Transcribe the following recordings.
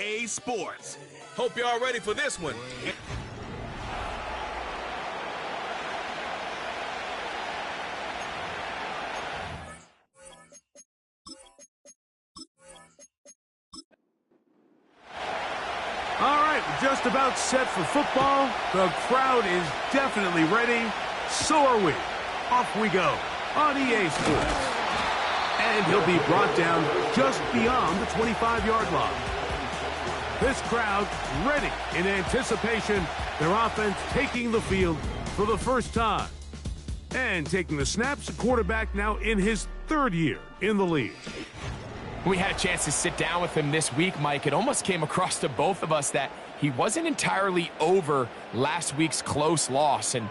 EA Sports. Hope y'all ready for this one. All right, we're just about set for football. The crowd is definitely ready. So are we. Off we go on EA Sports. And he'll be brought down just beyond the 25-yard line. This crowd ready in anticipation. Their offense taking the field for the first time. And taking the snaps, a quarterback now in his third year in the league. We had a chance to sit down with him this week, Mike. It almost came across to both of us that he wasn't entirely over last week's close loss. And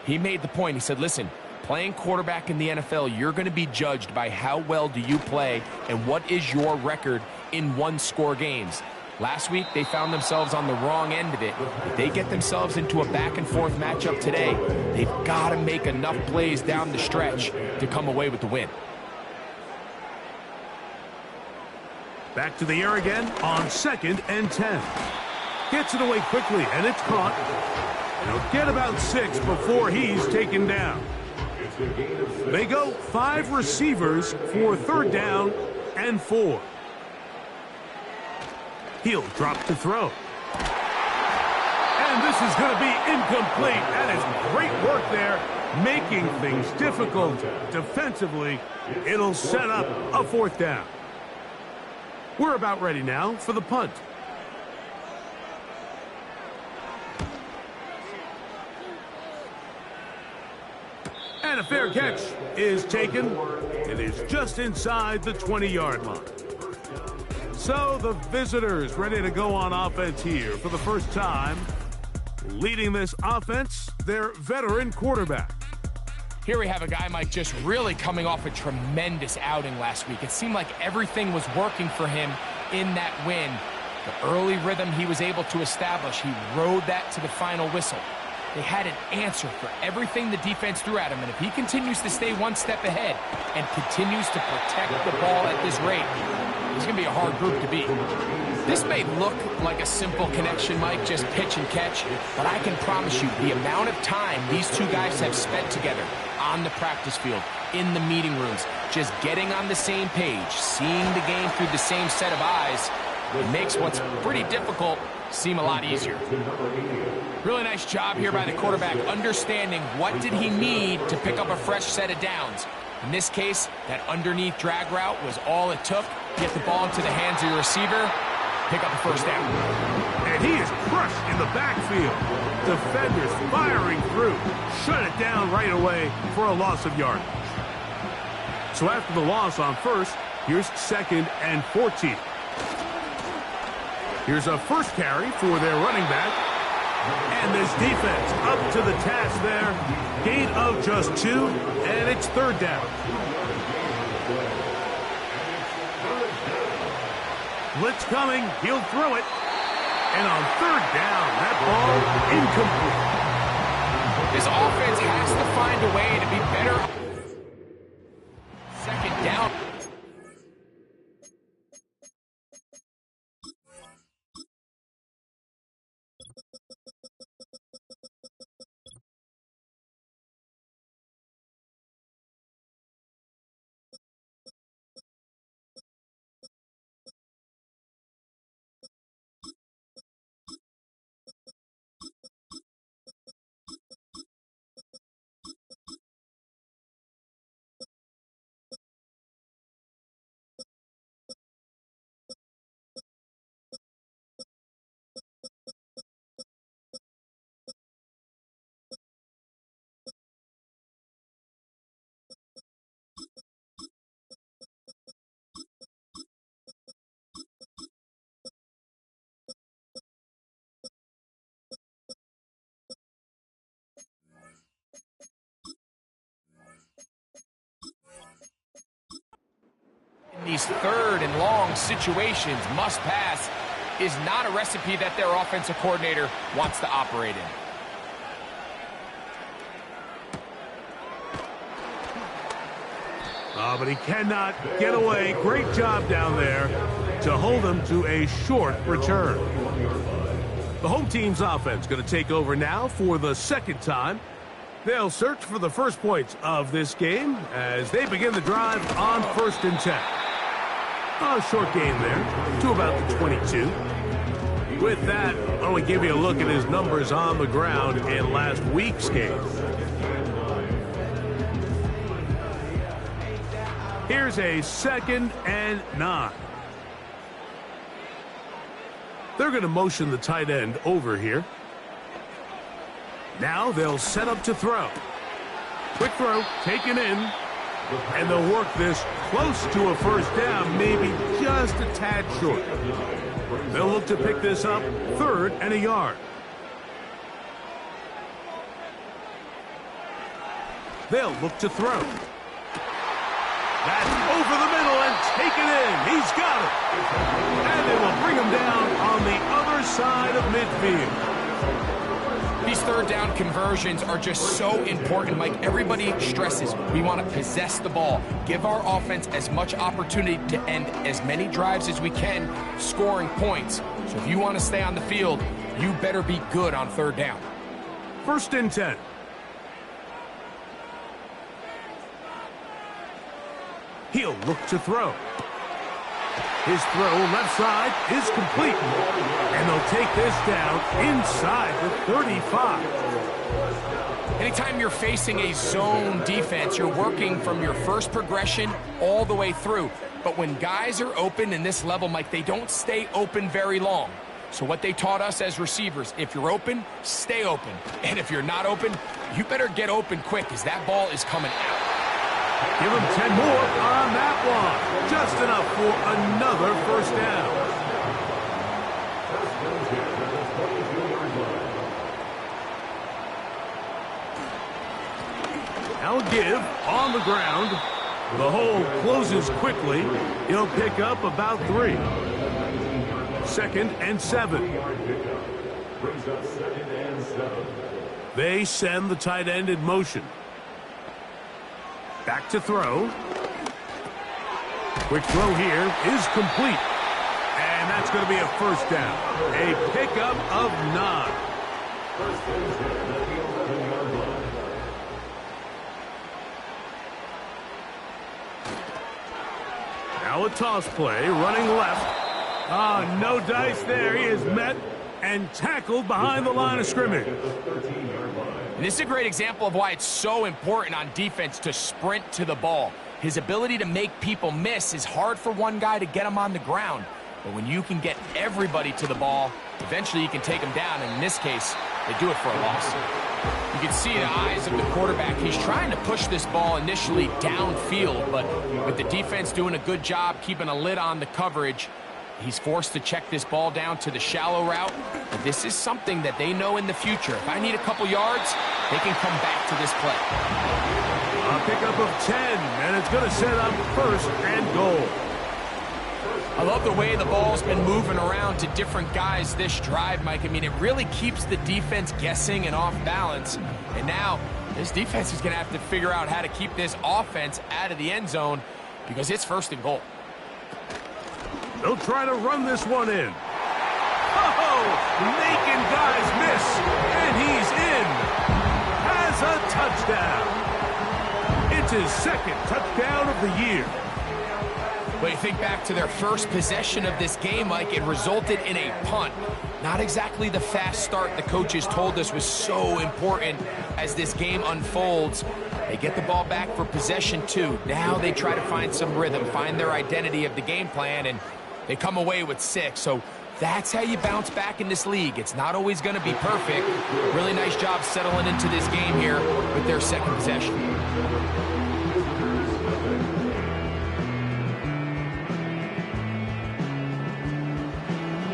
he made the point. He said, listen, playing quarterback in the NFL, you're going to be judged by how well do you play and what is your record in one-score games. Last week, they found themselves on the wrong end of it. If they get themselves into a back-and-forth matchup today, they've got to make enough plays down the stretch to come away with the win. Back to the air again on 2nd and 10. Gets it away quickly, and it's caught. He'll get about 6 before he's taken down. They go 5 receivers for 3rd down and 4. He'll drop to throw. And this is going to be incomplete. That is great work there, making things difficult defensively. It'll set up a 4th down. We're about ready now for the punt. And a fair catch is taken. It is just inside the 20-yard line. So the visitors ready to go on offense here for the first time. Leading this offense, their veteran quarterback. Here we have a guy, Mike, just really coming off a tremendous outing last week. It seemed like everything was working for him in that win. The early rhythm he was able to establish, he rode that to the final whistle. They had an answer for everything the defense threw at him, and if he continues to stay one step ahead and continues to protect the ball at this rate, he's going to be a hard group to beat. This may look like a simple connection, Mike, just pitch and catch, but I can promise you the amount of time these two guys have spent together on the practice field, in the meeting rooms, just getting on the same page, seeing the game through the same set of eyes, it makes what's pretty difficult seem a lot easier. Really nice job here by the quarterback, understanding what did he need to pick up a fresh set of downs. In this case, that underneath drag route was all it took. Get the ball into the hands of your receiver, pick up a 1st down. And he is crushed in the backfield. Defenders firing through. Shut it down right away for a loss of yardage. So after the loss on 1st, here's 2nd and 14. Here's a 1st carry for their running back. And this defense up to the task there. Gain of just 2, and it's 3rd down. Blitz coming. He'll throw it. And on 3rd down, that ball incomplete. This offense has to find a way to be better. 2nd down. These 3rd and long situations, must pass, is not a recipe that their offensive coordinator wants to operate in. But he cannot get away. Great job down there. to hold them to a short return. The home team's offense going to take over now for the second time. They'll search for the first points of this game as they begin the drive on 1st and 10. A short game there to about the 22. With that, I want to give you a look at his numbers on the ground in last week's game. Here's a 2nd and 9. They're going to motion the tight end over here. Now they'll set up to throw. Quick throw, taken in. And they'll work this close to a first down, maybe just a tad short. They'll look to pick this up 3rd and a yard. They'll look to throw. That's over the middle and taken in. He's got it. And they will bring him down on the other side of midfield. These 3rd down conversions are just so important, Mike. Everybody stresses we want to possess the ball, give our offense as much opportunity to end as many drives as we can, scoring points. So if you want to stay on the field, you better be good on 3rd down. 1st and 10. He'll look to throw. His throw left side is complete. And they'll take this down inside the 35. Anytime you're facing a zone defense, you're working from your first progression all the way through. But when guys are open in this level, Mike, they don't stay open very long. So what they taught us as receivers, if you're open, stay open. And if you're not open, you better get open quick because that ball is coming out. Give him 10 more on that one. Just enough for another first down. Now give on the ground. The hole closes quickly. He'll pick up about 3. 2nd and 7. They send the tight end in motion. Back to throw. Quick throw here is complete. And that's going to be a first down. A pickup of 9. Now a toss play, running left. No dice there. He is met and tackled behind the line of scrimmage. And this is a great example of why it's so important on defense to sprint to the ball. His ability to make people miss is hard for one guy to get him on the ground. But when you can get everybody to the ball, eventually you can take them down. And in this case, they do it for a loss. You can see the eyes of the quarterback. He's trying to push this ball initially downfield, but with the defense doing a good job keeping a lid on the coverage, he's forced to check this ball down to the shallow route. But this is something that they know in the future. If I need a couple yards, they can come back to this play. A pickup of 10, and it's going to set up 1st and goal. I love the way the ball's been moving around to different guys this drive, Mike. I mean, it really keeps the defense guessing and off balance. And now this defense is going to have to figure out how to keep this offense out of the end zone because it's 1st and goal. They'll try to run this one in. Oh, making guys miss, and he's in. Has a touchdown. It's his 2nd touchdown of the year. But you think back to their first possession of this game, Mike, it resulted in a punt. Not exactly the fast start the coaches told us was so important as this game unfolds. They get the ball back for possession 2. Now they try to find some rhythm, find their identity of the game plan, and they come away with 6. So that's how you bounce back in this league. It's not always going to be perfect. Really nice job settling into this game here with their 2nd possession.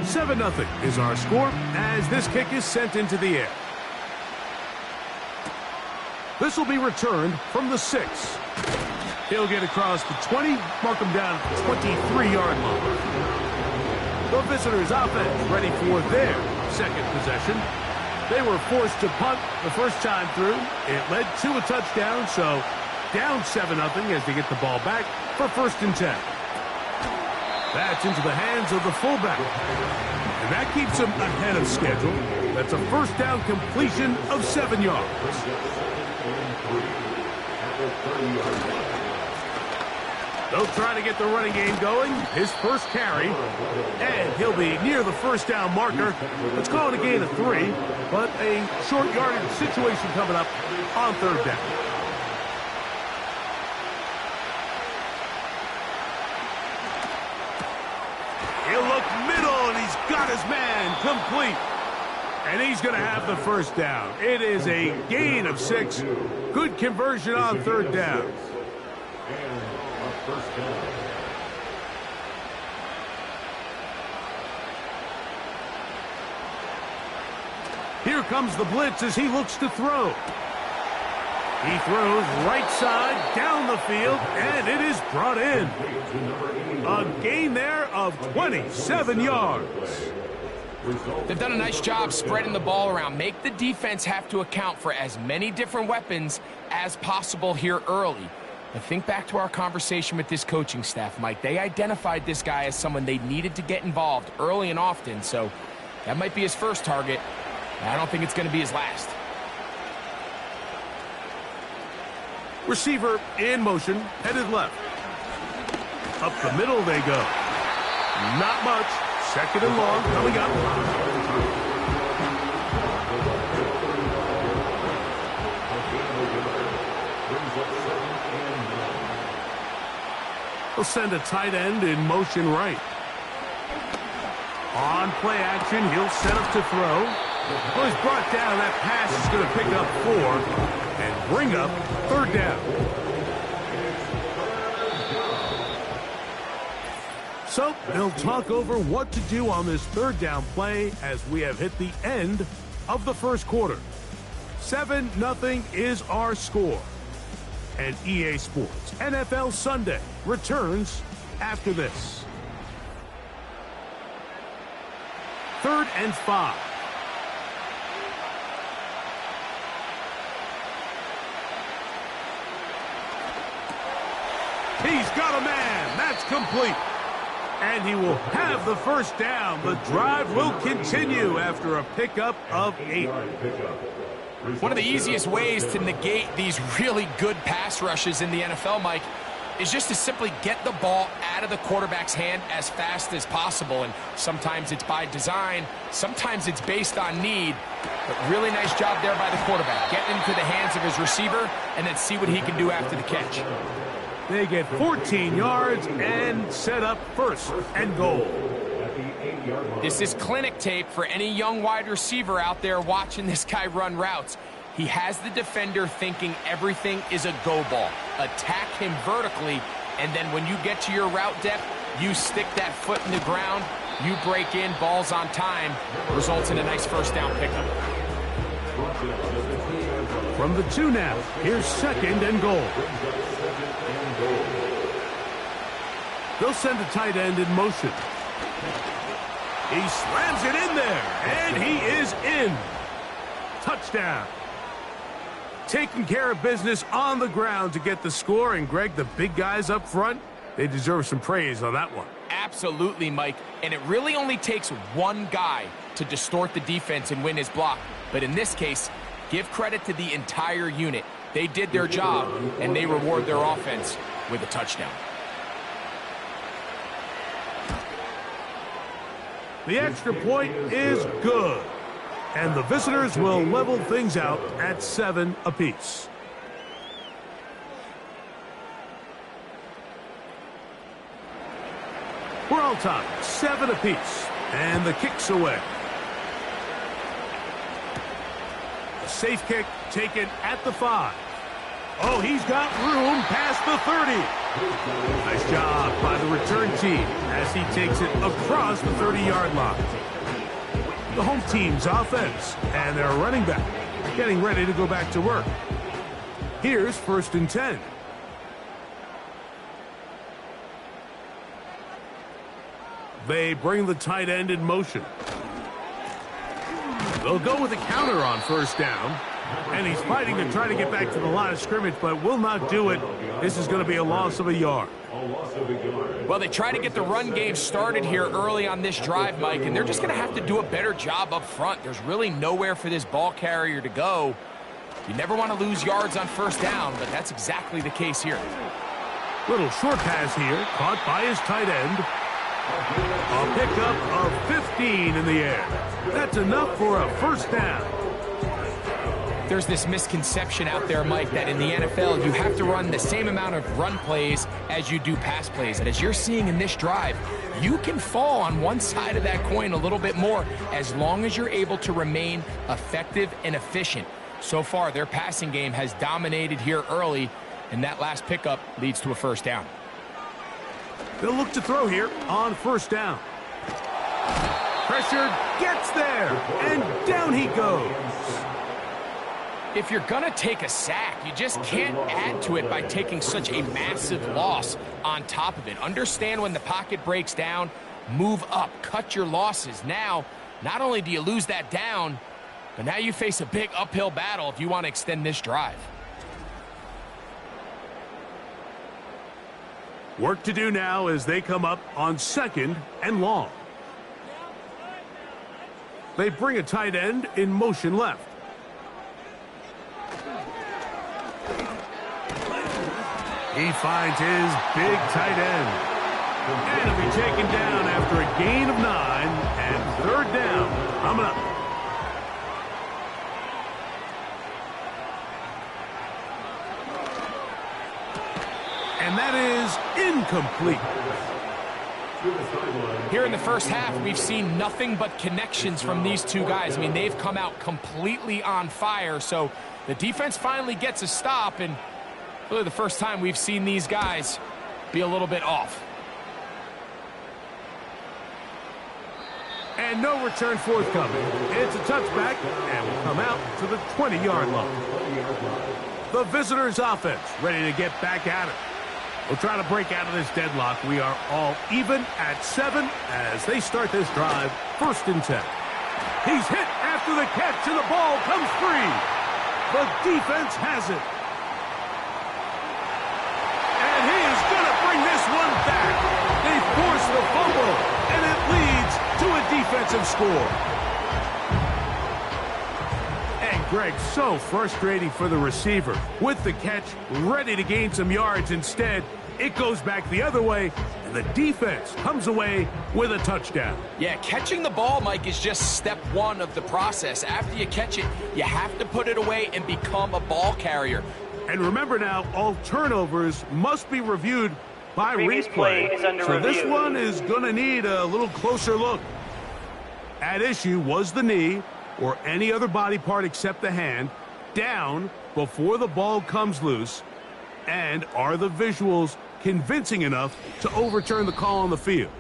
7-0 is our score as this kick is sent into the air. This will be returned from the 6. He'll get across the 20, mark him down at the 23-yard line. The visitors' offense ready for their 2nd possession. They were forced to punt the first time through. It led to a touchdown, so down 7-0 as they get the ball back for 1st and 10. That's into the hands of the fullback. And that keeps him ahead of schedule. That's a first down completion of 7 yards. They'll try to get the running game going. His first carry. And he'll be near the first down marker. Let's call it a gain of 3. But a short yardage situation coming up on third down. He'll look middle, and he's got his man complete. And he's going to have the first down. It is a gain of 6. Good conversion on third down. Here comes the blitz as he looks to throw. He throws right side down the field, and it is brought in. A gain there of 27 yards. They've done a nice job spreading the ball around. Make the defense have to account for as many different weapons as possible here early. But think back to our conversation with this coaching staff, Mike. They identified this guy as someone they needed to get involved early and often, so that might be his first target. I don't think it's going to be his last. Receiver in motion, headed left. Up the middle they go. Not much. Second and long coming up. We'll send a tight end in motion right. On play action, he'll set up to throw. Well, he's brought down. That pass is going to pick up 4 and bring up third down. So they'll talk over what to do on this third down play as we have hit the end of the first quarter. 7-0 is our score. And EA Sports NFL Sunday returns after this. 3rd and 5. He's got a man. That's complete. And he will have the first down. The drive will continue after a pickup of 8. One of the easiest ways to negate these really good pass rushes in the NFL, Mike, is just to simply get the ball out of the quarterback's hand as fast as possible. And sometimes it's by design, sometimes it's based on need. But really nice job there by the quarterback. Get into the hands of his receiver and then see what he can do after the catch. They get 14 yards and set up first and goal. This is clinic tape for any young wide receiver out there watching this guy run routes. He has the defender thinking everything is a go ball. Attack him vertically, and then when you get to your route depth, you stick that foot in the ground, you break in, balls on time, results in a nice first down pickup. From the 2 now, here's second and goal. They'll send a tight end in motion. He slams it in there, and he is in. Touchdown. Taking care of business on the ground to get the score, and Greg, the big guys up front, they deserve some praise on that one. Absolutely, Mike, and it really only takes one guy to distort the defense and win his block. But in this case, give credit to the entire unit. They did their job, and they reward their offense with a touchdown. The extra point is good, and the visitors will level things out at 7 apiece. We're all tied, 7 apiece, and the kick's away. A safe kick taken at the 5. Oh, he's got room past the 30. Nice job by the return team as he takes it across the 30-yard line. The home team's offense and their running back getting ready to go back to work. Here's 1st and 10. They bring the tight end in motion. They'll go with a counter on first down. And he's fighting to try to get back to the line of scrimmage, but will not do it. This is going to be a loss of a yard. Well, they try to get the run game started here early on this drive, Mike, and they're just going to have to do a better job up front. There's really nowhere for this ball carrier to go. You never want to lose yards on first down, but that's exactly the case here. Little short pass here, caught by his tight end. A pickup of 15 in the air. That's enough for a first down. There's this misconception out there, Mike, that in the NFL you have to run the same amount of run plays as you do pass plays. And as you're seeing in this drive, you can fall on one side of that coin a little bit more as long as you're able to remain effective and efficient. So far, their passing game has dominated here early, and that last pickup leads to a first down. They'll look to throw here on first down. Pressure gets there, and down he goes. If you're going to take a sack, you just can't add to it by taking such a massive loss on top of it. Understand when the pocket breaks down, move up, cut your losses. Now, not only do you lose that down, but now you face a big uphill battle if you want to extend this drive. Work to do now as they come up on second and long. They bring a tight end in motion left. He finds his big tight end. And he'll be taken down after a gain of 9 and third down coming up. And that is incomplete. Here in the first half, we've seen nothing but connections from these two guys. I mean, they've come out completely on fire, so the defense finally gets a stop, and really the first time we've seen these guys be a little bit off. And no return forthcoming. It's a touchback, and will come out to the 20-yard line. The visitors' offense ready to get back at it. We'll try to break out of this deadlock. We are all even at 7 as they start this drive, 1st and 10. He's hit after the catch, and the ball comes free. The defense has it. And he is going to bring this one back. They force the fumble, and it leads to a defensive score. And Greg, so frustrating for the receiver. With the catch, ready to gain some yards. Instead, it goes back the other way, and the defense comes away with a touchdown. Yeah, catching the ball, Mike, is just step one of the process. After you catch it, you have to put it away and become a ball carrier. And remember now, all turnovers must be reviewed by replay. So this one is going to need a little closer look. At issue was the knee, or any other body part except the hand, down before the ball comes loose. And are the visuals convincing enough to overturn the call on the field?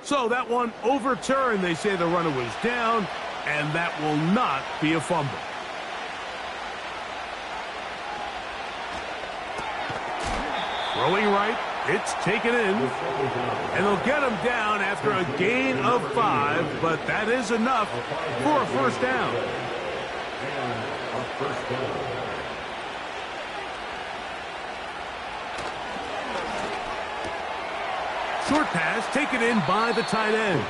So that one overturned. They say the runner was down, and that will not be a fumble. Throwing right, it's taken in. And they'll get him down after a gain of 5, but that is enough for a first down. Short pass taken in by the tight end.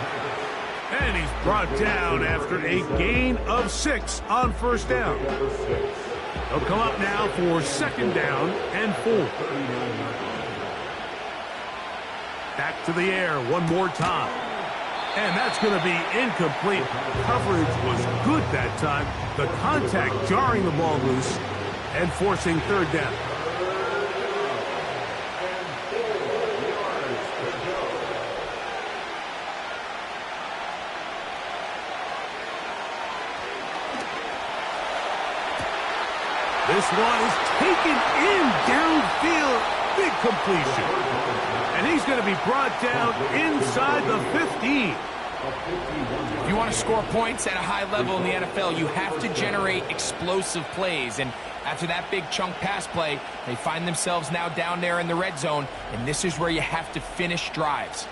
And he's brought down after a gain of 6 on first down. They'll come up now for 2nd down and 4. Back to the air one more time. And that's going to be incomplete. Coverage was good that time. The contact jarring the ball loose and forcing 3rd down. This one is taken in downfield. Big completion. And he's going to be brought down inside the 15. If you want to score points at a high level in the NFL, you have to generate explosive plays. And after that big chunk pass play, they find themselves now down there in the red zone. And this is where you have to finish drives.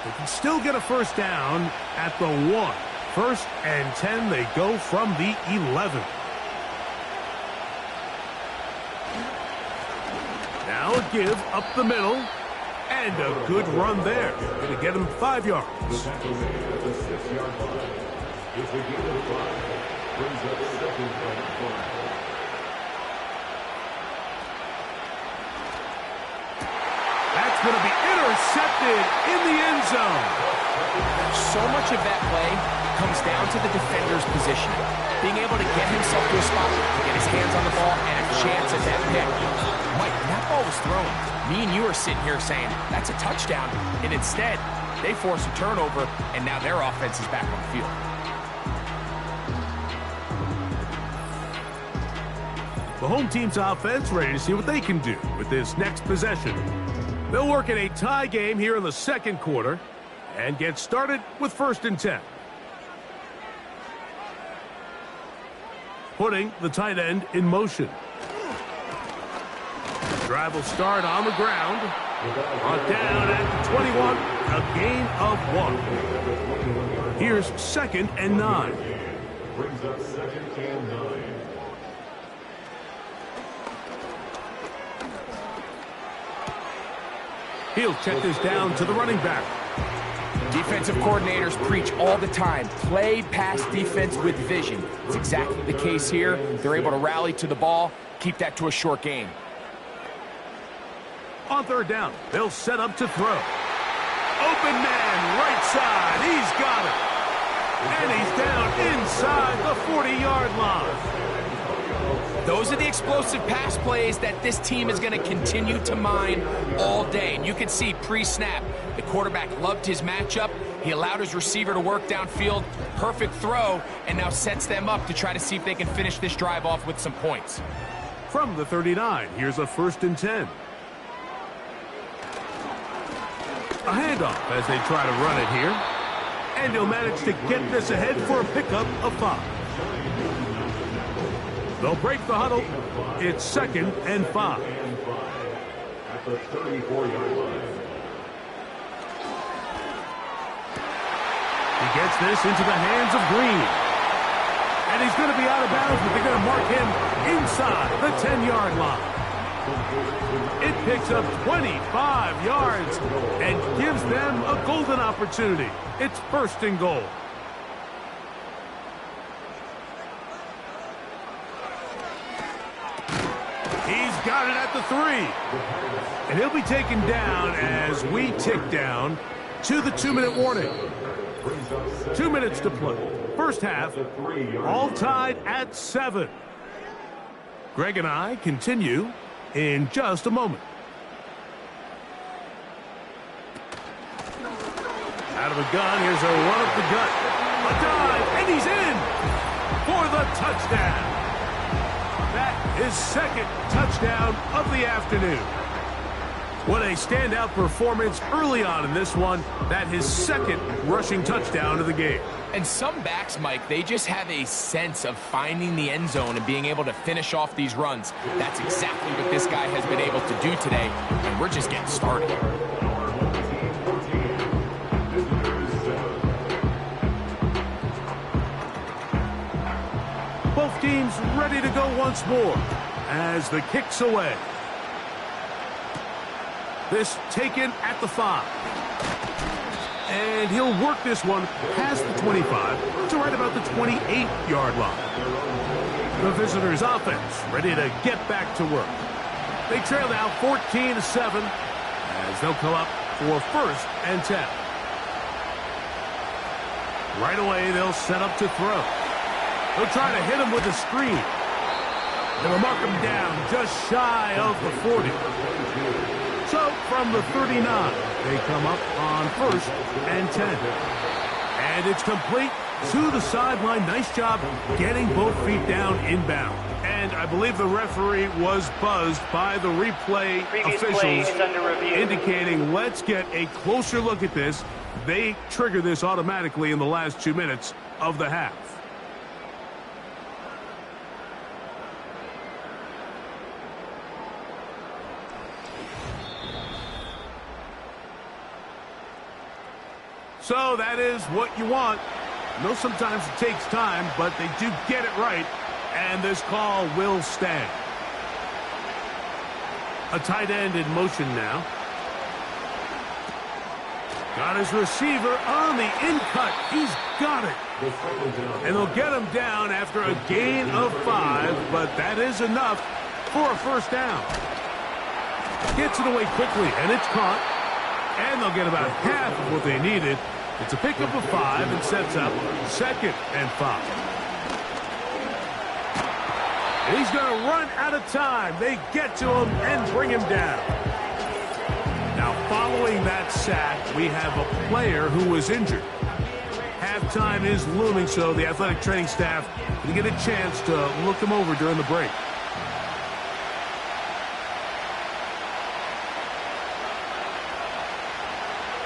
They can still get a first down at the 1. First and 10, they go from the 11. Now a give up the middle, and a good run there. Going to get him 5 yards. That's going to be intercepted in the end zone. So much of that play comes down to the defender's positioning. Being able to get himself to a spot, to get his hands on the ball, and a chance at that pick. Mike, when that ball was thrown, me and you are sitting here saying, that's a touchdown. And instead, they force a turnover, and now their offense is back on the field. The home team's offense ready to see what they can do with this next possession. They'll work in a tie game here in the second quarter and get started with first and 10. Putting the tight end in motion. Drive will start on the ground. Brought down at the 21, a gain of 1. Here's second and 9. Brings up second and 9. He'll check this down to the running back. Defensive coordinators preach all the time, play pass defense with vision. It's exactly the case here. They're able to rally to the ball, keep that to a short gain. On third down, they'll set up to throw. Open man, right side, he's got it. And he's down inside the 40-yard line. Those are the explosive pass plays that this team is going to continue to mine all day. And you can see pre-snap, the quarterback loved his matchup. He allowed his receiver to work downfield. Perfect throw, and now sets them up to try to see if they can finish this drive off with some points. From the 39, here's a first and 10. A handoff as they try to run it here. And he'll manage to get this ahead for a pickup of 5. They'll break the huddle. It's second and 5. At the 34-yard line. He gets this into the hands of Green. And he's going to be out of bounds, but they're going to mark him inside the 10-yard line. It picks up 25 yards and gives them a golden opportunity. It's first and goal. He's got it at the 3. And he'll be taken down as we tick down to the 2-minute warning. 2 minutes to play. First half, all tied at 7. Greg and I continue in just a moment. Out of a gun, here's a run up the gut. A dive, and he's in for the touchdown. That is second touchdown of the afternoon. What a standout performance early on in this one. That his second rushing touchdown of the game. And some backs, Mike, they just have a sense of finding the end zone and being able to finish off these runs. That's exactly what this guy has been able to do today, and we're just getting started. Both teams ready to go once more as the kick's away. This taken at the 5. And he'll work this one past the 25 to right about the 28-yard line. The visitors' offense ready to get back to work. They trail now 14-7 as they'll come up for first and 10. Right away, they'll set up to throw. They'll try to hit him with a screen. They'll mark him down just shy of the 40. So from the 39, they come up on first and 10. And it's complete to the sideline. Nice job getting both feet down inbound. And I believe the referee was buzzed by the replay officials indicating let's get a closer look at this. They trigger this automatically in the last 2 minutes of the half. So that is what you want. I know sometimes it takes time, but they do get it right, and this call will stand. A tight end in motion now. Got his receiver on the in-cut. He's got it. And they'll get him down after a gain of 5, but that is enough for a first down. Gets it away quickly, and it's caught. And they'll get about half of what they needed. It's a pickup of 5 and sets up 2nd and 5. And he's going to run out of time. They get to him and bring him down. Now, following that sack, we have a player who was injured. Halftime is looming, so the athletic training staff can get a chance to look him over during the break.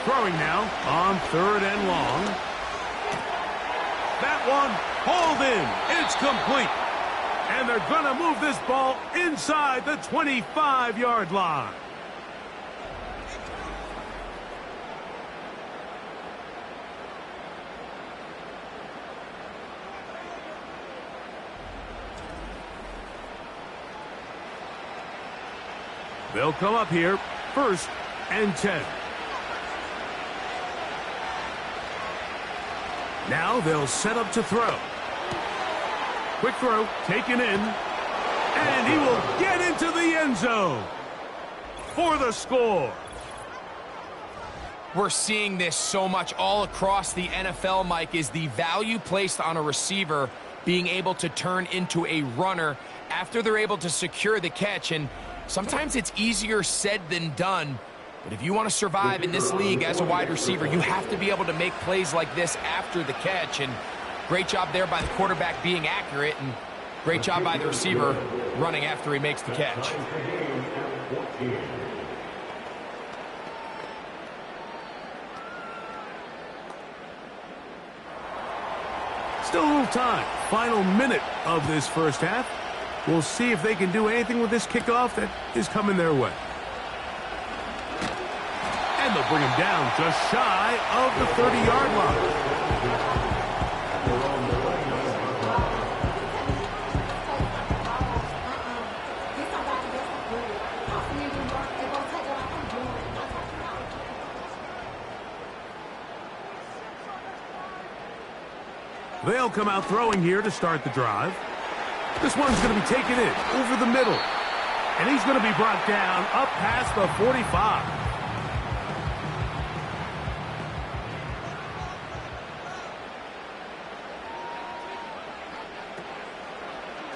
Throwing now on 3rd and long. That one hauled in. It's complete. And they're going to move this ball inside the 25-yard line. They'll come up here, 1st and 10. Now they'll set up to throw. Quick throw, taken in, and he will get into the end zone for the score. We're seeing this so much all across the NFL, Mike, is the value placed on a receiver being able to turn into a runner after they're able to secure the catch. And sometimes it's easier said than done. But if you want to survive in this league as a wide receiver, you have to be able to make plays like this after the catch. And great job there by the quarterback being accurate, and great job by the receiver running after he makes the catch. Still a little time. Final minute of this first half. We'll see if they can do anything with this kickoff that is coming their way. And they'll bring him down just shy of the 30-yard line. They'll come out throwing here to start the drive. This one's going to be taken in over the middle. And he's going to be brought down up past the 45.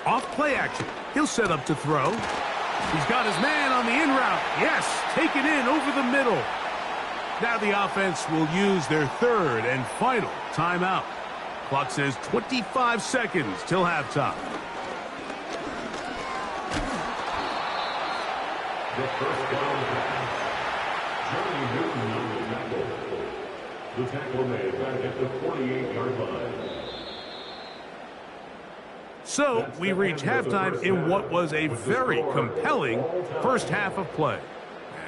Off play action. He'll set up to throw. He's got his man on the in route. Yes, taken in over the middle. Now the offense will use their 3rd and final timeout. Clock says 25 seconds till halftime. The first down pass. Johnny Newton on the tackle. The tackle made back at the 48-yard line. So we reach halftime in what was a very compelling first half of play.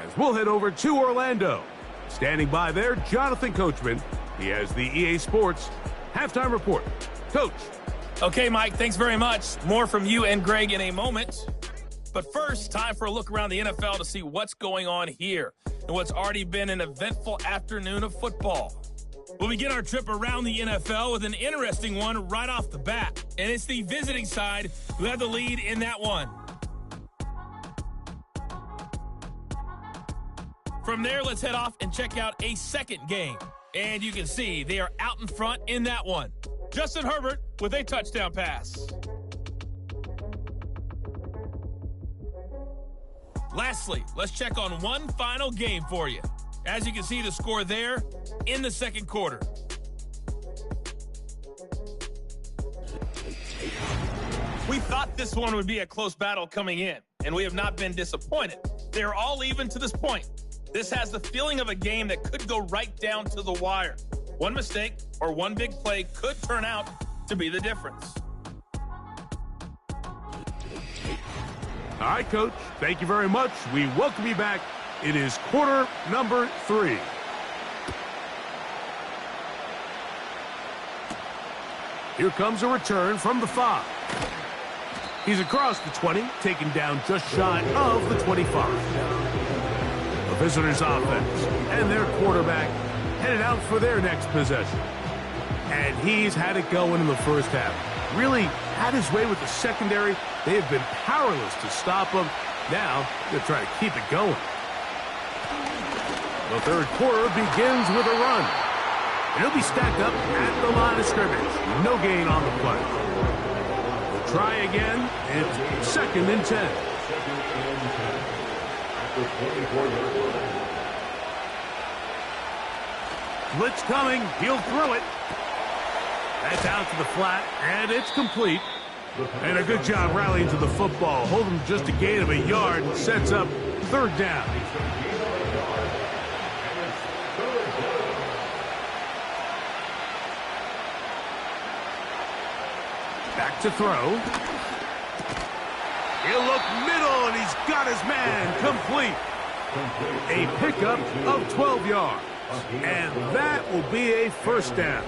As we'll head over to Orlando. Standing by there, Jonathan Coachman. He has the EA Sports halftime report. Coach. Okay, Mike, thanks very much. More from you and Greg in a moment. But first, time for a look around the NFL to see what's going on here and what's already been an eventful afternoon of football. We'll begin our trip around the NFL with an interesting one right off the bat. And it's the visiting side who had the lead in that one. From there, let's head off and check out a second game. And you can see they are out in front in that one. Justin Herbert with a touchdown pass. Lastly, let's check on one final game for you. As you can see, the score there in the second quarter. We thought this one would be a close battle coming in, and we have not been disappointed. They are all even to this point. This has the feeling of a game that could go right down to the wire. One mistake or one big play could turn out to be the difference. All right, Coach. Thank you very much. We welcome you back. It is quarter number 3. Here comes a return from the 5. He's across the 20, taken down just shy of the 25. The visitors' offense and their quarterback headed out for their next possession. And he's had it going in the first half. Really had his way with the secondary. They have been powerless to stop him. Now they're trying to keep it going. The third quarter begins with a run. And he'll be stacked up at the line of scrimmage. No gain on the play. We'll try again. It's 2nd and 10. Blitz coming. He'll throw it. That's out to the flat, and it's complete. And a good job rallying to the football. Holding just a gain of a yard and sets up 3rd down. Back to throw. He'll look middle, and he's got his man complete. A pickup of 12 yards. And that will be a 1st down.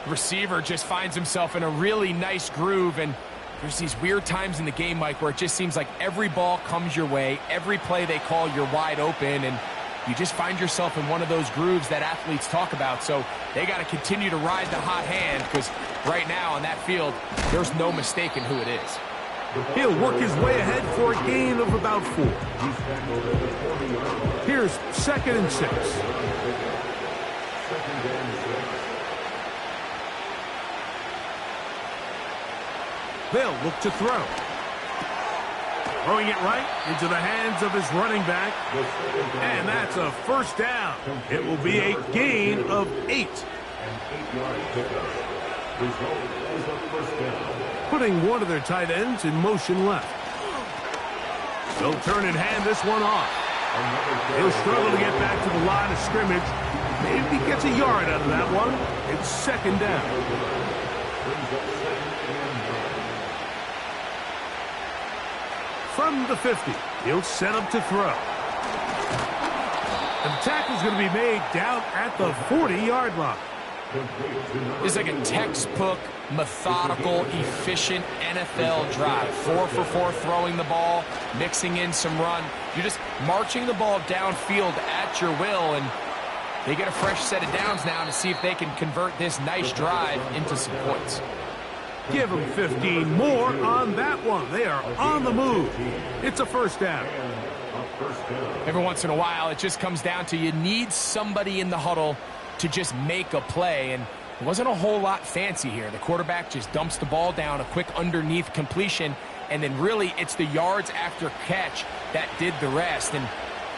Receiver just finds himself in a really nice groove, and there's these weird times in the game, Mike, where it just seems like every ball comes your way, every play they call, you're wide open, and you just find yourself in one of those grooves that athletes talk about. So they got to continue to ride the hot hand, because right now on that field, there's no mistaking who it is. He'll work his way ahead for a gain of about 4. Here's 2nd and 6. They'll look to throw. Throwing it right into the hands of his running back. And that's a 1st down. It will be a gain of 8. Putting one of their tight ends in motion left. They'll turn and hand this one off. He'll struggle to get back to the line of scrimmage. Maybe gets a yard out of that one. It's 2nd down. From the 50, he'll set up to throw. And the tackle's going to be made down at the 40-yard line. It's like a textbook, methodical, efficient NFL drive. 4 for 4 throwing the ball, mixing in some run. You're just marching the ball downfield at your will, and they get a fresh set of downs now to see if they can convert this nice drive into some points. Give them 15 more on that one. They are on the move. It's a 1st down. Every once in a while, it just comes down to you need somebody in the huddle to just make a play, and it wasn't a whole lot fancy here. The quarterback just dumps the ball down, a quick underneath completion, and then really it's the yards after catch that did the rest, and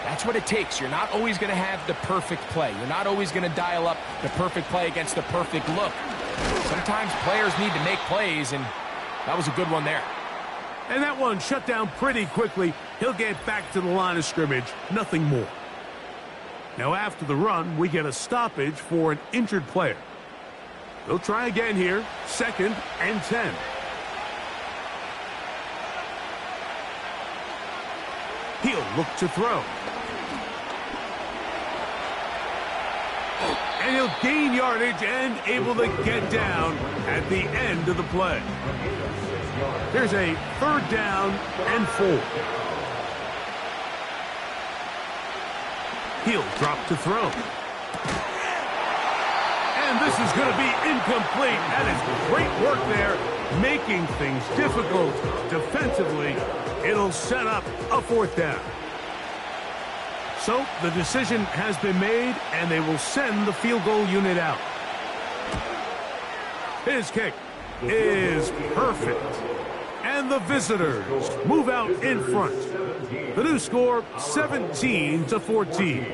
that's what it takes. You're not always going to have the perfect play. You're not always going to dial up the perfect play against the perfect look. Sometimes players need to make plays, and that was a good one there. And that one shut down pretty quickly. He'll get back to the line of scrimmage. Nothing more. Now after the run, we get a stoppage for an injured player. They'll try again here. 2nd and 10. He'll look to throw. And he'll gain yardage and able to get down at the end of the play. Here's a 3rd down and 4. He'll drop to throw. And this is going to be incomplete. That is great work there, making things difficult defensively. It'll set up a 4th down. So the decision has been made, and they will send the field goal unit out. His kick is perfect. And the visitors move out in front. The new score, 17-14.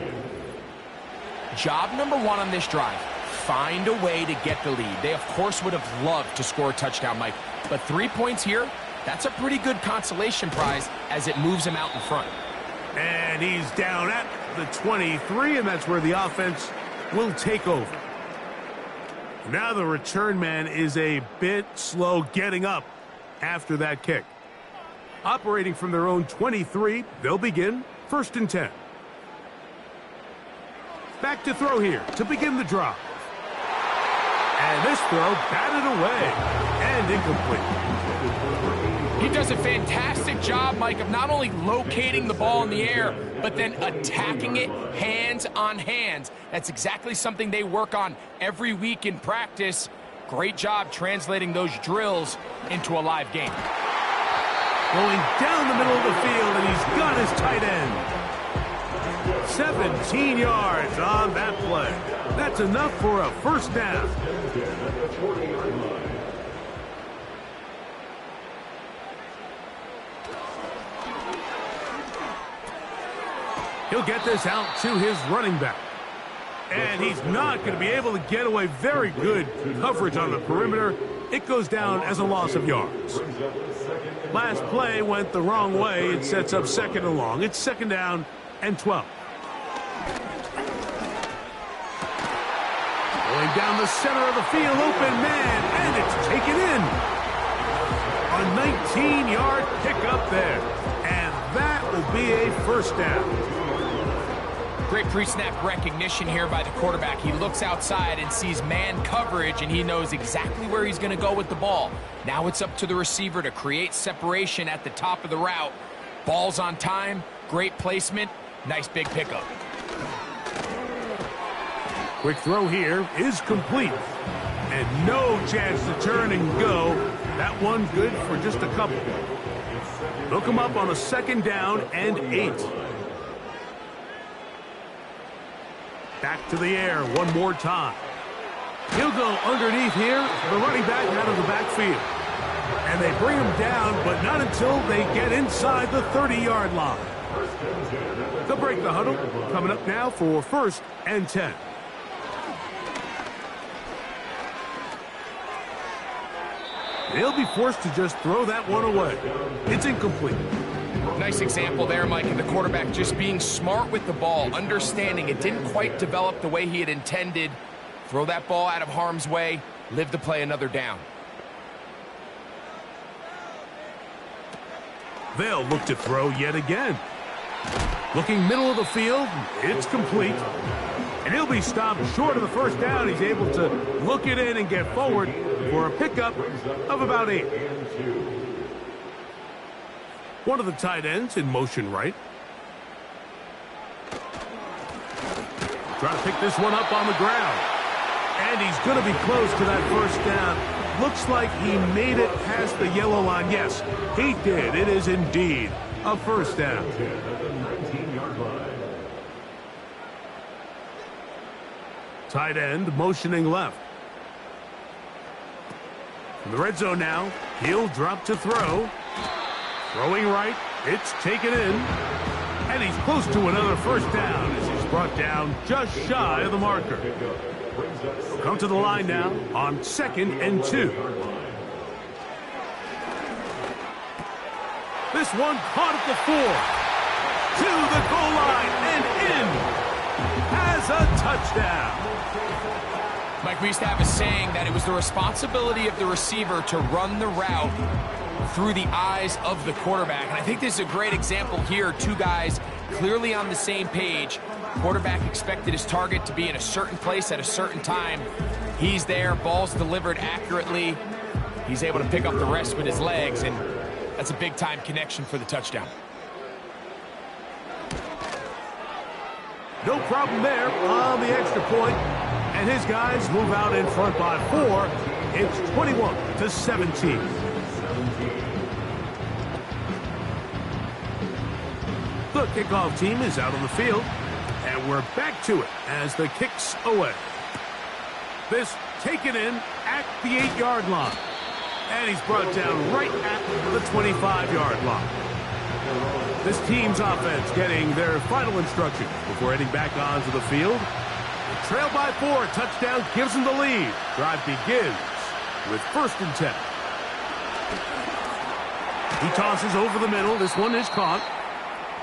Job number 1 on this drive, find a way to get the lead. They, of course, would have loved to score a touchdown, Mike. But 3 points here, that's a pretty good consolation prize as it moves him out in front. And he's down at the 23, and that's where the offense will take over. Now the return man is a bit slow getting up after that kick. Operating from their own 23, they'll begin 1st and 10. Back to throw here to begin the drive. And this throw batted away and incomplete. He does a fantastic job, Mike, of not only locating the ball in the air, but then attacking it hands on hands. That's exactly something they work on every week in practice. Great job translating those drills into a live game. Going down the middle of the field, and he's got his tight end. 17 yards on that play. That's enough for a first down. He'll get this out to his running back. And he's not going to be able to get away. Very good coverage on the perimeter. It goes down as a loss of yards. Last play went the wrong way. It sets up second and long. It's second down and 12. Going down the center of the field, open man, and it's taken in. A 19-yard pickup there. And that will be a first down. Great pre-snap recognition here by the quarterback. He looks outside and sees man coverage, and he knows exactly where he's going to go with the ball. Now it's up to the receiver to create separation at the top of the route. Ball's on time, great placement, nice big pickup. Quick throw here is complete. And no chance to turn and go. That one good for just a couple. Look him up on a second down and 8. Back to the air one more time. He'll go underneath here. The running back out of the backfield. And they bring him down, but not until they get inside the 30-yard line. They'll break the huddle. Coming up now for first and 10. They'll be forced to just throw that one away. It's incomplete. Nice example there, Mike, and the quarterback just being smart with the ball, understanding it didn't quite develop the way he had intended. Throw that ball out of harm's way, live to play another down. They'll look to throw yet again. Looking middle of the field, it's complete. And he'll be stopped short of the first down. He's able to look it in and get forward for a pickup of about 8. One of the tight ends in motion right. Trying to pick this one up on the ground. And he's going to be close to that first down. Looks like he made it past the yellow line. Yes, he did. It is indeed a first down. Tight end motioning left. In the red zone now, he'll drop to throw. Throwing right, it's taken in. And he's close to another first down as he's brought down just shy of the marker. He'll come to the line now on second and 2. This one caught at the 4. To the goal line and in. Has a touchdown. Mike, we used to have a saying that it was the responsibility of the receiver to run the route through the eyes of the quarterback. And I think this is a great example here. Two guys clearly on the same page. Quarterback expected his target to be in a certain place at a certain time. He's there, ball's delivered accurately. He's able to pick up the rest with his legs, and that's a big-time connection for the touchdown. No problem there on the extra point. And his guys move out in front by 4. It's 21-17. The kickoff team is out on the field. And we're back to it as the kick's away. This taken in at the 8-yard line. And he's brought down right at the 25-yard line. This team's offense getting their final instructions before heading back onto the field. Trail by 4, touchdown gives them the lead. Drive begins with first and 10. He tosses over the middle. This one is caught.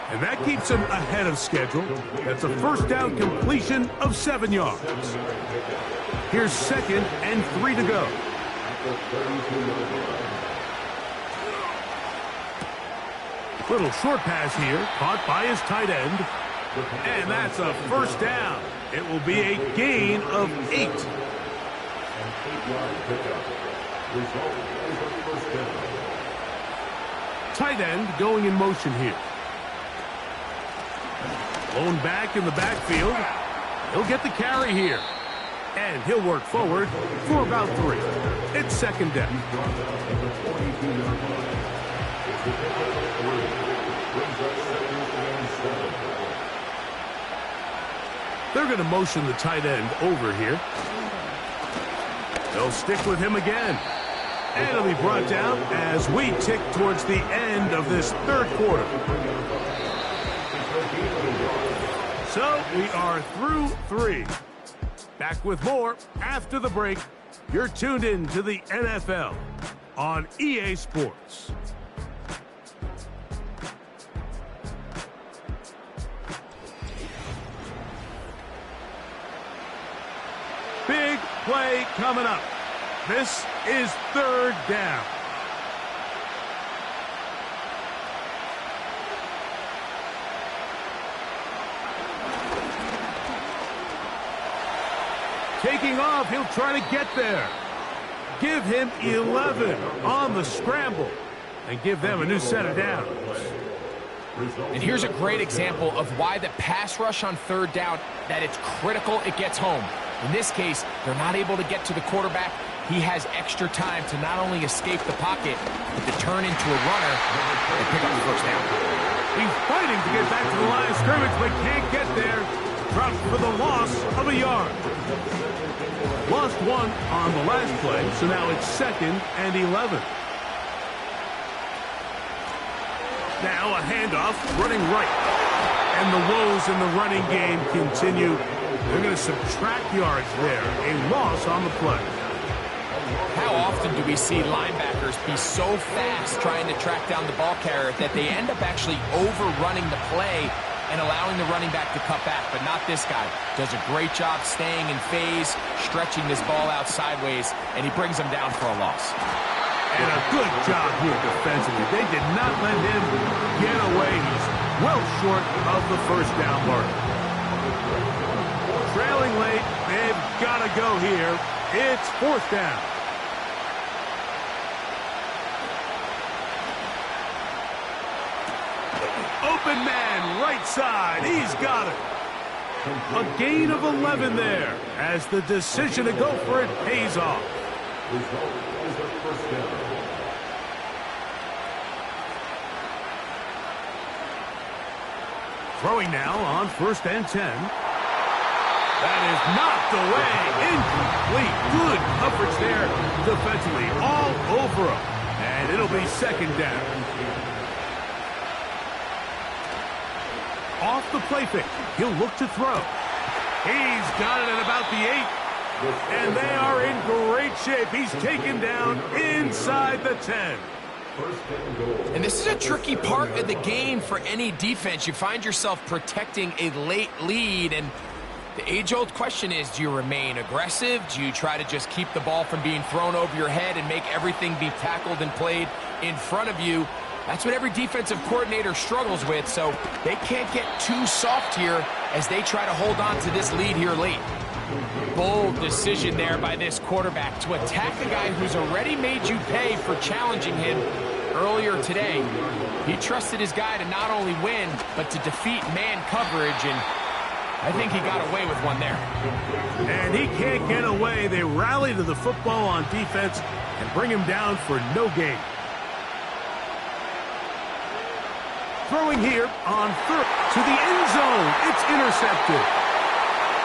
And that keeps him ahead of schedule. That's a first down completion of 7 yards. Here's second and 3 to go. Little short pass here, caught by his tight end. And that's a first down. It will be a gain of 8. 8-yard pickup. Result is a first down. Tight end going in motion here. Blown back in the backfield. He'll get the carry here. And he'll work forward for about 3. It's second down. They're going to motion the tight end over here. They'll stick with him again. And it'll be brought down as we tick towards the end of this third quarter. So we are through 3. Back with more after the break. You're tuned in to the NFL on EA Sports. Big play coming up. This is third down. Taking off, he'll try to get there. Give him 11 on the scramble and give them a new set of downs. And here's a great example of why the pass rush on third down, that it's critical it gets home. In this case, they're not able to get to the quarterback. He has extra time to not only escape the pocket, but to turn into a runner and pick up the first down. He's fighting to get back to the line of scrimmage, but can't get there. Dropped for the loss of a yard. Lost 1 on the last play, so now it's 2nd and 11. Now a handoff, running right. And the woes in the running game continue. They're going to subtract yards there. A loss on the play. How often do we see linebackers be so fast trying to track down the ball carrier that they end up actually overrunning the play and allowing the running back to cut back, but not this guy. Does a great job staying in phase, stretching this ball out sideways, and he brings him down for a loss. And a good job here defensively. They did not let him get away. He's well short of the first down mark. Trailing late, they've got to go here. It's 4th down. Open man, right side. He's got it. A gain of 11 there as the decision to go for it pays off. Throwing now on 1st and 10. That is knocked away. Incomplete. Good coverage there defensively. All over him. And it'll be 2nd down. Off the play fake. He'll look to throw. He's got it at about the 8. And they are in great shape. He's taken down inside the 10. And this is a tricky part of the game for any defense. You find yourself protecting a late lead, and the age-old question is, do you remain aggressive? Do you try to just keep the ball from being thrown over your head and make everything be tackled and played in front of you? That's what every defensive coordinator struggles with, so they can't get too soft here as they try to hold on to this lead here late. Bold decision there by this quarterback to attack a guy who's already made you pay for challenging him earlier today. He trusted his guy to not only win, but to defeat man coverage, and I think he got away with one there. And he can't get away. They rally to the football on defense and bring him down for no gain. Throwing here on 3rd to the end zone. It's intercepted.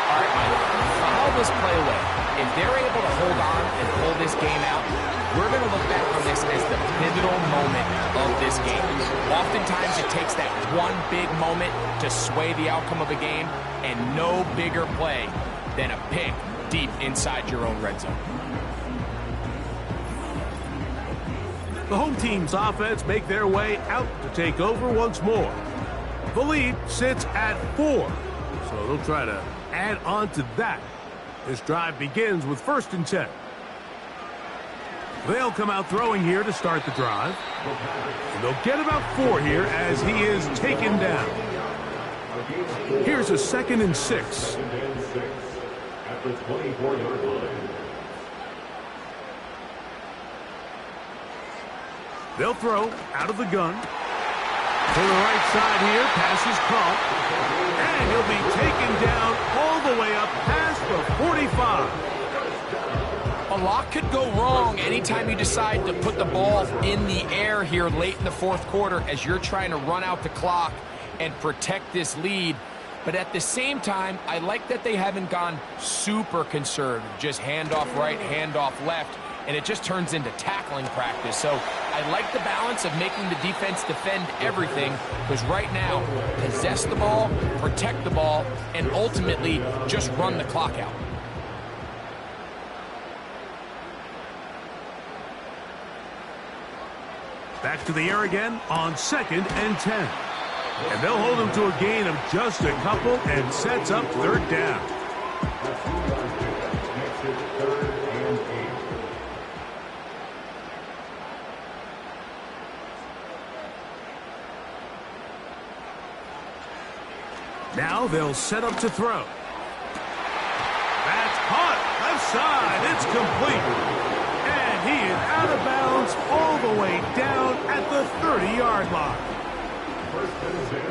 All right, Mike, follow this play away. If they're able to hold on and pull this game out, we're going to look back on this as the pivotal moment of this game. Oftentimes, it takes that one big moment to sway the outcome of a game, and no bigger play than a pick deep inside your own red zone. The home team's offense make their way out to take over once more. The lead sits at 4, so they'll try to add on to that. This drive begins with 1st and 10. They'll come out throwing here to start the drive. And they'll get about 4 here as he is taken down. Here's a 2nd and 6. At the 24-yard line. They'll throw out of the gun. To the right side here, pass is caught. And he'll be taken down all the way up past the 45. A lot could go wrong anytime you decide to put the ball in the air here late in the fourth quarter as you're trying to run out the clock and protect this lead. But at the same time, I like that they haven't gone super conservative, just handoff right, handoff left, and it just turns into tackling practice. So I like the balance of making the defense defend everything, because right now, possess the ball, protect the ball, and ultimately just run the clock out. Back to the air again on 2nd and 10. And they'll hold him to a gain of just a couple and sets up 3rd down. Now they'll set up to throw. That's caught. Left side. It's complete. And he is out of bounds all the way down at the 30-yard line.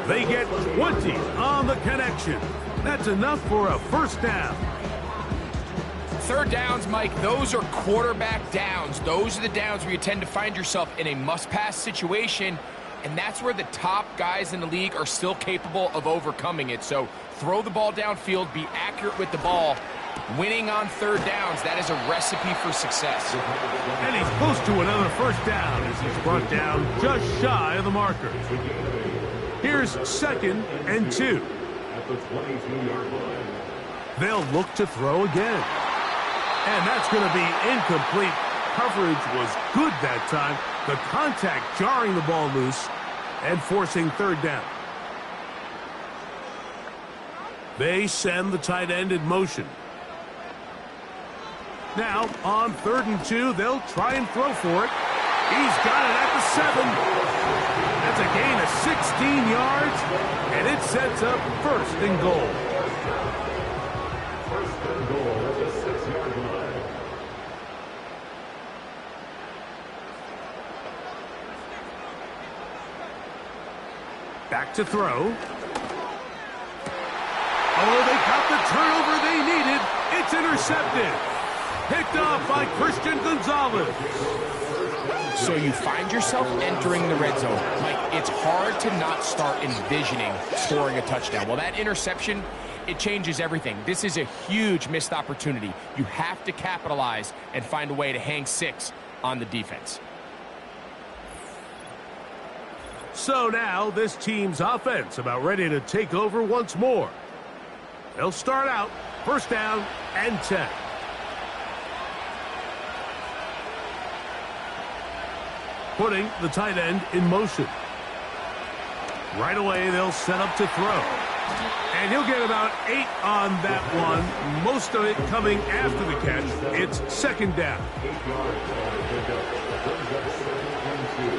They get 20 on the connection. That's enough for a 1st down. 3rd downs, Mike, those are quarterback downs. Those are the downs where you tend to find yourself in a must-pass situation, and that's where the top guys in the league are still capable of overcoming it. So throw the ball downfield, be accurate with the ball. Winning on 3rd downs, that is a recipe for success. And he's close to another 1st down as he's brought down just shy of the marker. Here's 2nd and 2. At the 22-yard line. They'll look to throw again. And that's going to be incomplete. Coverage was good that time. The contact jarring the ball loose and forcing 3rd down. They send the tight end in motion. Now, on 3rd and 2, they'll try and throw for it. He's got it at the 7. That's a gain of 16 yards, and it sets up 1st and goal. 1st and goal at the 6-yard line. Back to throw. Oh, they got the turnover they needed. It's intercepted. Picked off by Christian Gonzalez. So you find yourself entering the red zone. Like, it's hard to not start envisioning scoring a touchdown. Well, that interception, it changes everything. This is a huge missed opportunity. You have to capitalize and find a way to hang 6 on the defense. So now this team's offense about ready to take over once more. They'll start out 1st down and 10. Putting the tight end in motion. Right away, they'll set up to throw. And he'll get about 8 on that one, most of it coming after the catch. It's 2nd down. 8 yards on the pickup. Brings up 2nd and 2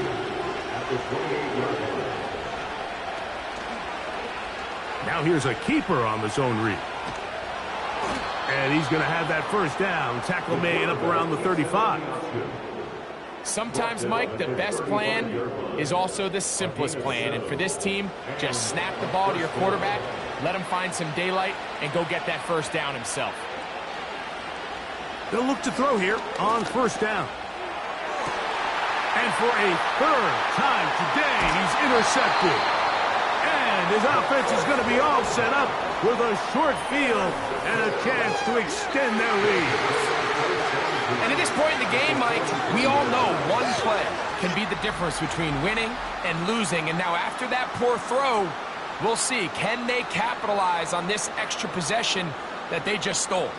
at the 28-yard line. Now here's a keeper on the zone read. And he's going to have that 1st down. Tackle made up around the 35. Sometimes, Mike, the best plan is also the simplest plan. And for this team, just snap the ball to your quarterback, let him find some daylight, and go get that 1st down himself. They'll look to throw here on 1st down. And for a 3rd time today, he's intercepted. And his offense is going to be all set up with a short field and a chance to extend their lead. And at this point in the game, Mike, we all know one play can be the difference between winning and losing. And now after that poor throw, we'll see, can they capitalize on this extra possession that they just stole?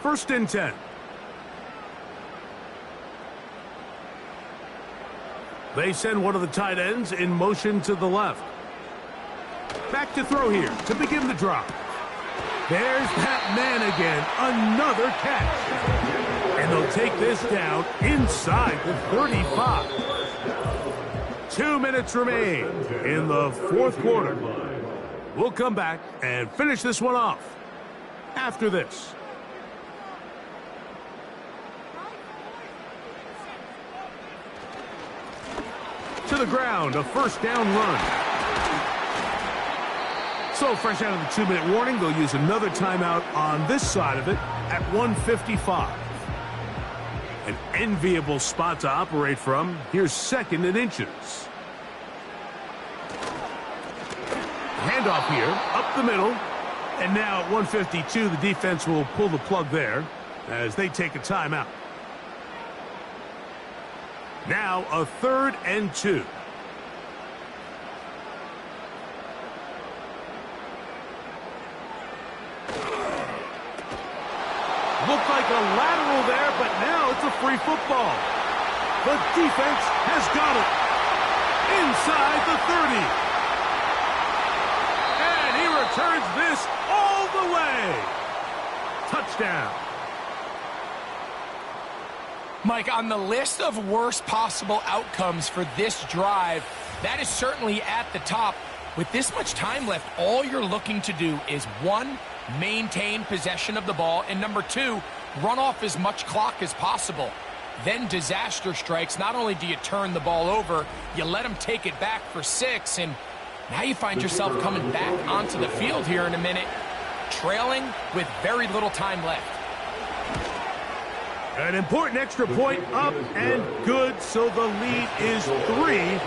First and 10. They send one of the tight ends in motion to the left. Back to throw here to begin the drop. There's that man again. Another catch. And they'll take this down inside the 35. 2 minutes remain in the fourth quarter. We'll come back and finish this one off. after this. To the ground, a first down run. So fresh out of the 2-minute warning, they'll use another timeout on this side of it at 1:55. An enviable spot to operate from. Here's 2nd and inches. Handoff here, up the middle. And now at 1:52, the defense will pull the plug there as they take a timeout. Now a 3rd and 2. Looked like a lateral there, but now it's a free football. The defense has got it. Inside the 30. And he returns this all the way. Touchdown. Mike, on the list of worst possible outcomes for this drive, that is certainly at the top. With this much time left, all you're looking to do is, 1, maintain possession of the ball, and number 2, run off as much clock as possible. Then disaster strikes. Not only do you turn the ball over, you let them take it back for 6, and now you find yourself coming back onto the field here in a minute, trailing with very little time left. An important extra point up and good, so the lead is 3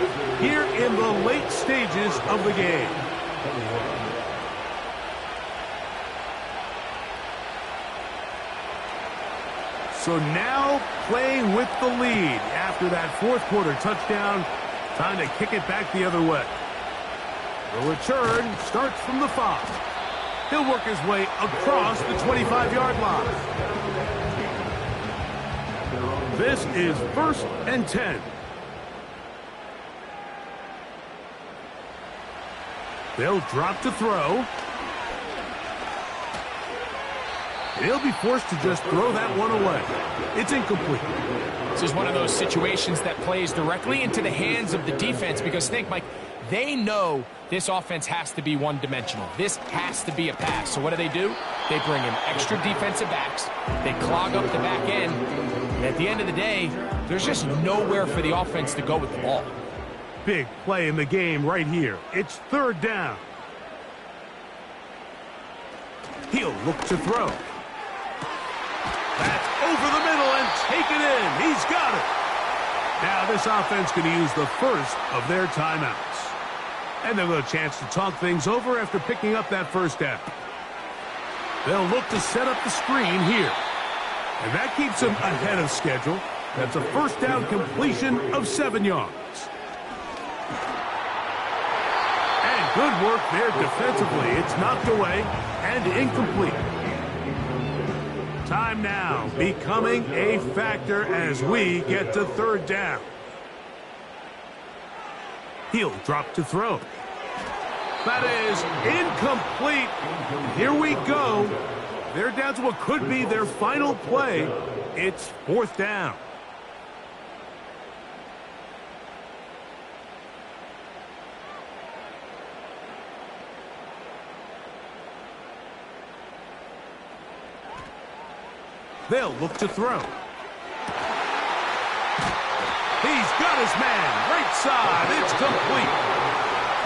here in the late stages of the game. So now playing with the lead after that 4th quarter touchdown, time to kick it back the other way. The return starts from the 5. He'll work his way across the 25-yard line. This is 1st and 10. They'll drop to throw. He'll be forced to just throw that one away. It's incomplete. This is one of those situations that plays directly into the hands of the defense because, think, Mike, they know this offense has to be one-dimensional. This has to be a pass. So what do? They bring in extra defensive backs. They clog up the back end. And at the end of the day, there's just nowhere for the offense to go with the ball. Big play in the game right here. It's 3rd down. He'll look to throw. That's over the middle and taken in. He's got it. Now this offense going to use the first of their timeouts. And they'll get a chance to talk things over after picking up that first down. They'll look to set up the screen here. And that keeps them ahead of schedule. That's a first down completion of 7 yards. And good work there defensively. It's knocked away and incomplete. Time now becoming a factor as we get to 3rd down. He'll drop to throw. That is incomplete. Here we go. They're down to what could be their final play. It's 4th down. They'll look to throw. He's got his man. Right side. It's complete.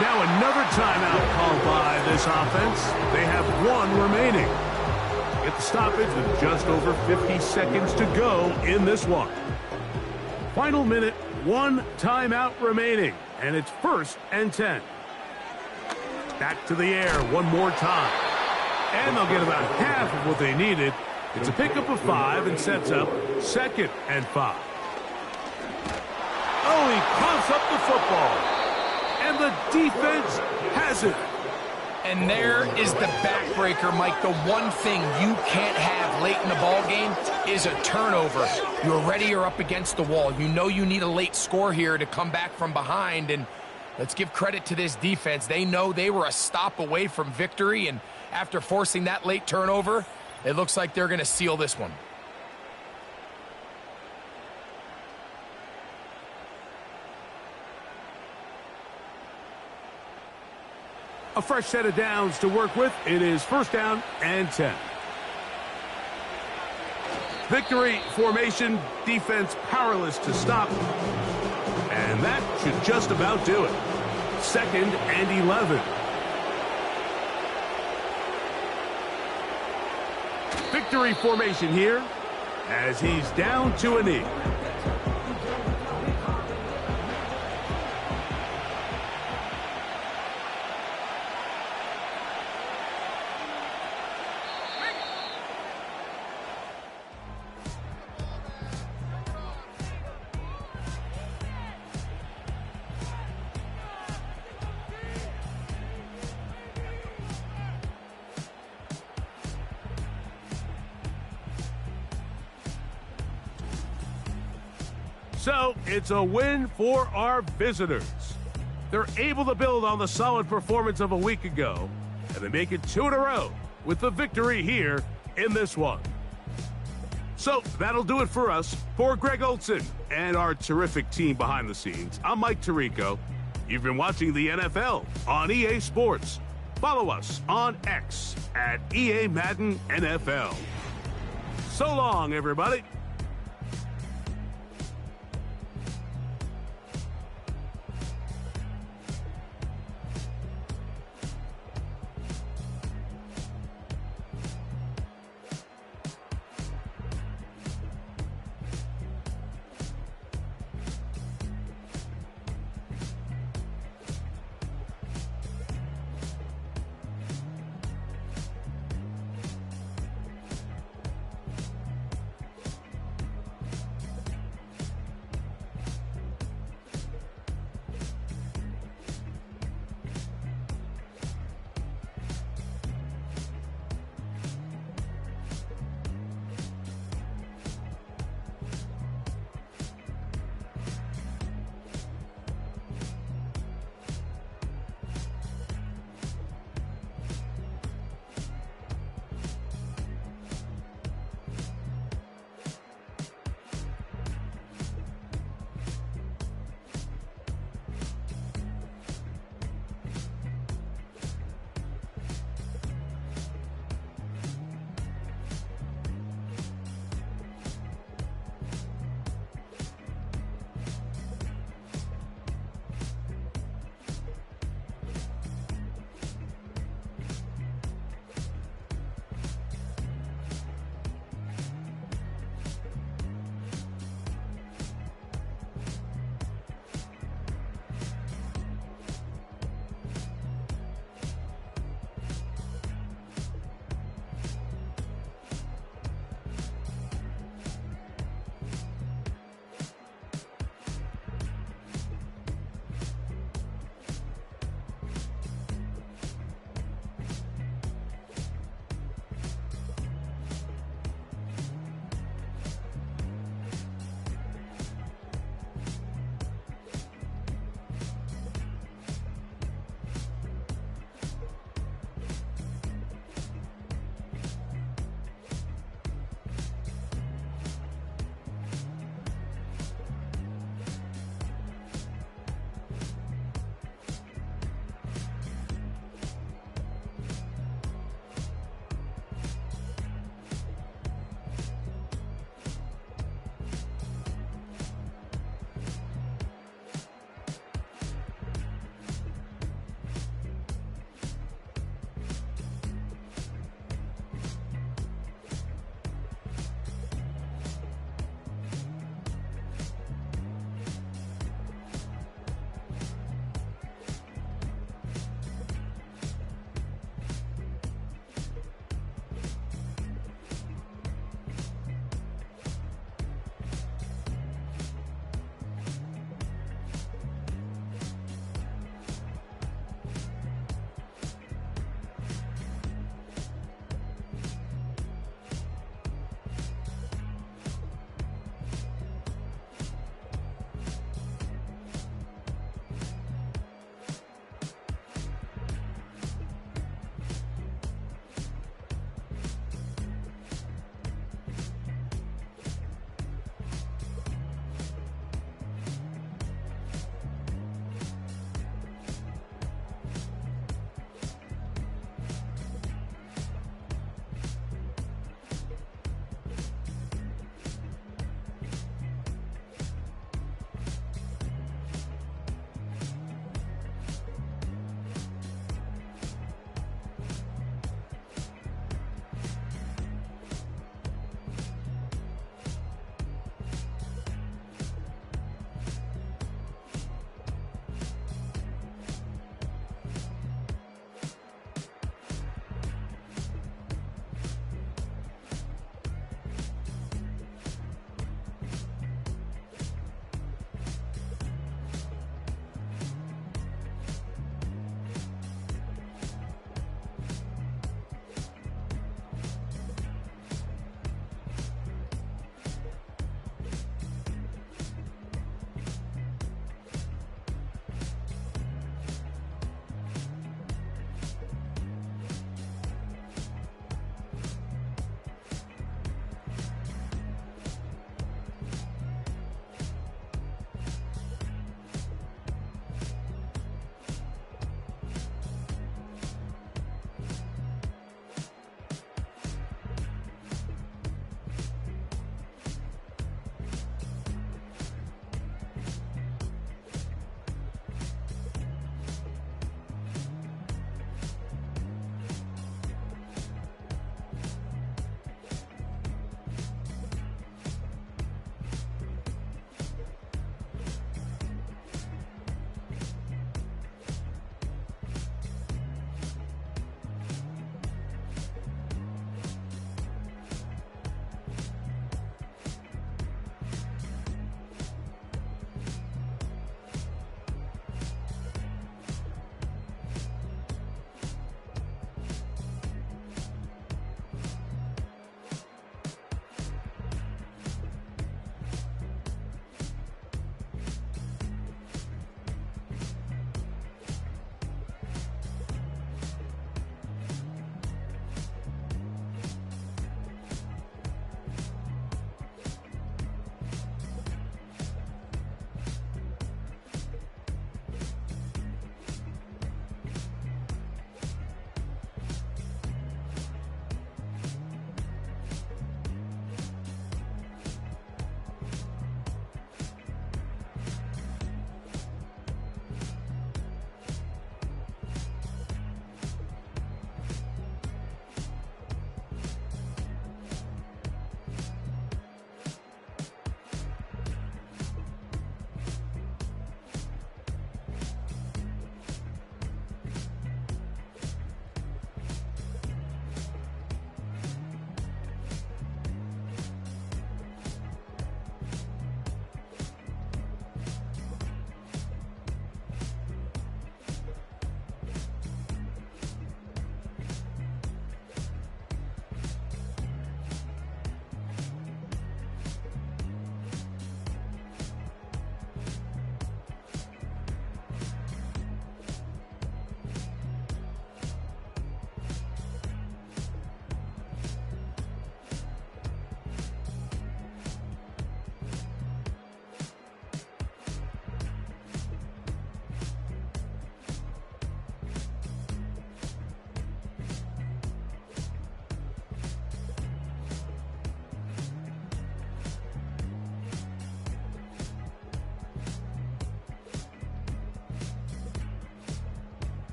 Now another timeout called by this offense. They have 1 remaining. Get the stoppage with just over 50 seconds to go in this one. Final minute, 1 timeout remaining. And it's 1st and 10. Back to the air one more time. And they'll get about half of what they needed. It's a pickup of 5 and sets up 2nd and 5. Oh, he pumps up the football. And the defense has it. And there is the backbreaker, Mike. The one thing you can't have late in the ball game is a turnover. You're ready or up against the wall. You know you need a late score here to come back from behind. And let's give credit to this defense. They know they were a stop away from victory. And after forcing that late turnover, it looks like they're going to seal this one. A fresh set of downs to work with. It is 1st down and 10. Victory formation, defense powerless to stop. And that should just about do it. 2nd and 11. Victory formation here as he's down to a knee. So, it's a win for our visitors. They're able to build on the solid performance of a week ago, and they make it 2 in a row with the victory here in this one. So, that'll do it for us. For Greg Olson and our terrific team behind the scenes, I'm Mike Tirico. You've been watching the NFL on EA Sports. Follow us on X at EA Madden NFL. So long, everybody.